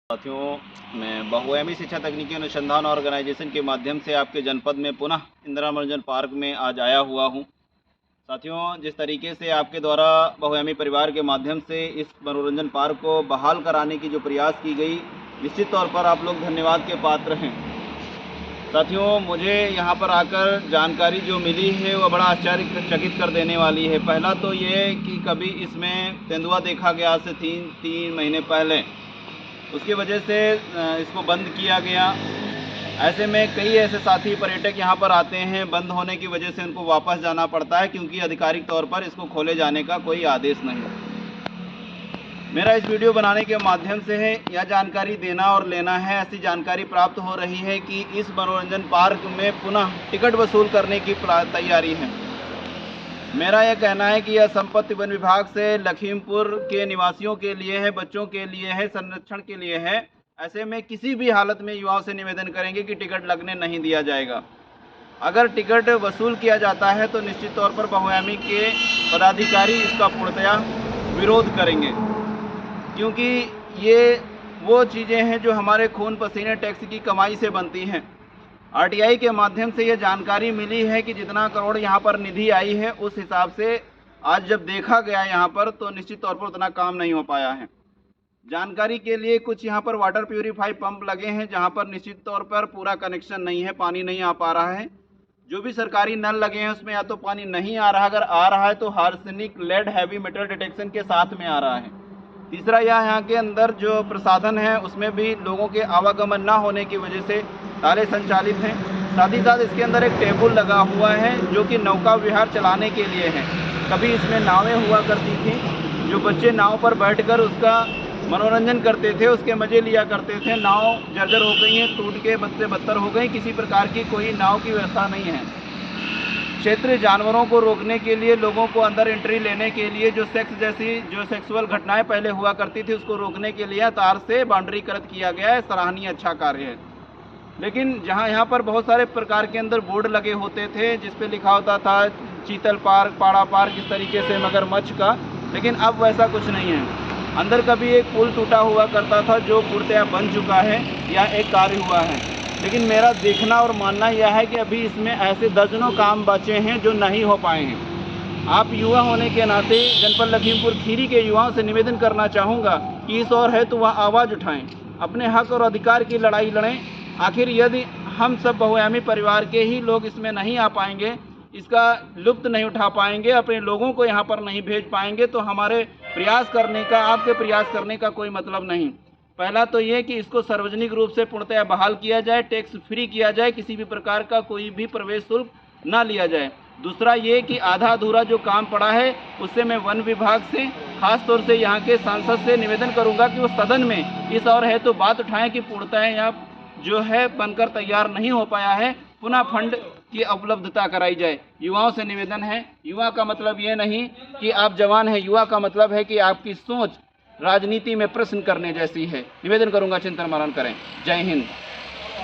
साथियों, मैं बहुआयामी शिक्षा तकनीकी अनुसंधान ऑर्गेनाइजेशन के माध्यम से आपके जनपद में पुनः इंदिरा मनोरंजन पार्क में आज आया हुआ हूं। साथियों, जिस तरीके से आपके द्वारा बहुआयामी परिवार के माध्यम से इस मनोरंजन पार्क को बहाल कराने की जो प्रयास की गई, निश्चित तौर पर आप लोग धन्यवाद के पात्र हैं। साथियों, मुझे यहाँ पर आकर जानकारी जो मिली है वह बड़ा आश्चर्यचकित कर देने वाली है। पहला तो ये कि कभी इसमें तेंदुआ देखा गया आज से तीन महीने पहले, उसकी वजह से इसको बंद किया गया। ऐसे में कई ऐसे साथी पर्यटक यहाँ पर आते हैं, बंद होने की वजह से उनको वापस जाना पड़ता है क्योंकि आधिकारिक तौर पर इसको खोले जाने का कोई आदेश नहीं। मेरा इस वीडियो बनाने के माध्यम से है यह जानकारी देना और लेना है। ऐसी जानकारी प्राप्त हो रही है कि इस मनोरंजन पार्क में पुनः टिकट वसूल करने की तैयारी है। मेरा यह कहना है कि यह संपत्ति वन विभाग से लखीमपुर के निवासियों के लिए है, बच्चों के लिए है, संरक्षण के लिए है। ऐसे में किसी भी हालत में युवाओं से निवेदन करेंगे कि टिकट लगने नहीं दिया जाएगा। अगर टिकट वसूल किया जाता है तो निश्चित तौर पर बहुआयामी के पदाधिकारी इसका पूर्णतया विरोध करेंगे, क्योंकि ये वो चीज़ें हैं जो हमारे खून पसीने टैक्स की कमाई से बनती हैं। आरटीआई के माध्यम से ये जानकारी मिली है कि जितना करोड़ यहाँ पर निधि आई है उस हिसाब से आज जब देखा गया यहाँ पर तो निश्चित तौर पर उतना काम नहीं हो पाया है। जानकारी के लिए कुछ यहाँ पर वाटर प्यूरीफाई पंप लगे हैं जहाँ पर निश्चित तौर पर पूरा कनेक्शन नहीं है, पानी नहीं आ पा रहा है। जो भी सरकारी नल लगे हैं उसमें या तो पानी नहीं आ रहा, अगर आ रहा है तो arsenic, lead, heavy metal detection के साथ में आ रहा है। तीसरा, यहाँ के अंदर जो प्रसाधन है उसमें भी लोगों के आवागमन ना होने की वजह से ताले संचालित हैं। साथ ही साथ इसके अंदर एक टेबल लगा हुआ है जो कि नौका विहार चलाने के लिए है। कभी इसमें नावें हुआ करती थी, जो बच्चे नाव पर बैठकर उसका मनोरंजन करते थे, उसके मज़े लिया करते थे। नाव जर्जर हो गई हैं, टूट के बदतर हो गई, किसी प्रकार की कोई नाव की व्यवस्था नहीं है। क्षेत्रीय जानवरों को रोकने के लिए, लोगों को अंदर एंट्री लेने के लिए, जो सेक्सुअल घटनाएं पहले हुआ करती थी उसको रोकने के लिए तार से बाउंड्रीकृत किया गया है। सराहनीय अच्छा कार्य है। लेकिन यहाँ पर बहुत सारे प्रकार के अंदर बोर्ड लगे होते थे जिस पे लिखा होता था चीतल पार्क, पाड़ा पार्क, इस तरीके से मगरमच्छ का, लेकिन अब वैसा कुछ नहीं है। अंदर कभी एक पुल टूटा हुआ करता था जो पूर्णतया बन चुका है या एक कार्य हुआ है। लेकिन मेरा देखना और मानना यह है कि अभी इसमें ऐसे दर्जनों काम बचे हैं जो नहीं हो पाए हैं। आप युवा होने के नाते जनपद लखीमपुर खीरी के युवाओं से निवेदन करना चाहूँगा कि इस और है तो वह आवाज़ उठाएं, अपने हक और अधिकार की लड़ाई लड़ें। आखिर यदि हम सब बहुआयामी परिवार के ही लोग इसमें नहीं आ पाएंगे, इसका लुत्फ़ नहीं उठा पाएंगे, अपने लोगों को यहाँ पर नहीं भेज पाएंगे, तो हमारे प्रयास करने का, आपके प्रयास करने का कोई मतलब नहीं। पहला तो ये कि इसको सार्वजनिक रूप से पूर्णतः बहाल किया जाए, टैक्स फ्री किया जाए, किसी भी प्रकार का कोई भी प्रवेश शुल्क ना लिया जाए। दूसरा ये कि आधा अधूरा जो काम पड़ा है उससे मैं वन विभाग से, खास तौर से यहाँ के सांसद से निवेदन करूँगा कि वो सदन में इस और है तो बात उठाएं कि पूर्णतः यहाँ जो है बनकर तैयार नहीं हो पाया है, पुनः फंड की उपलब्धता कराई जाए। युवाओं से निवेदन है, युवा का मतलब ये नहीं कि आप जवान हैं, युवा का मतलब है कि आपकी सोच राजनीति में प्रश्न करने जैसी है। निवेदन करूंगा चिंतन मनन करें। जय हिंद।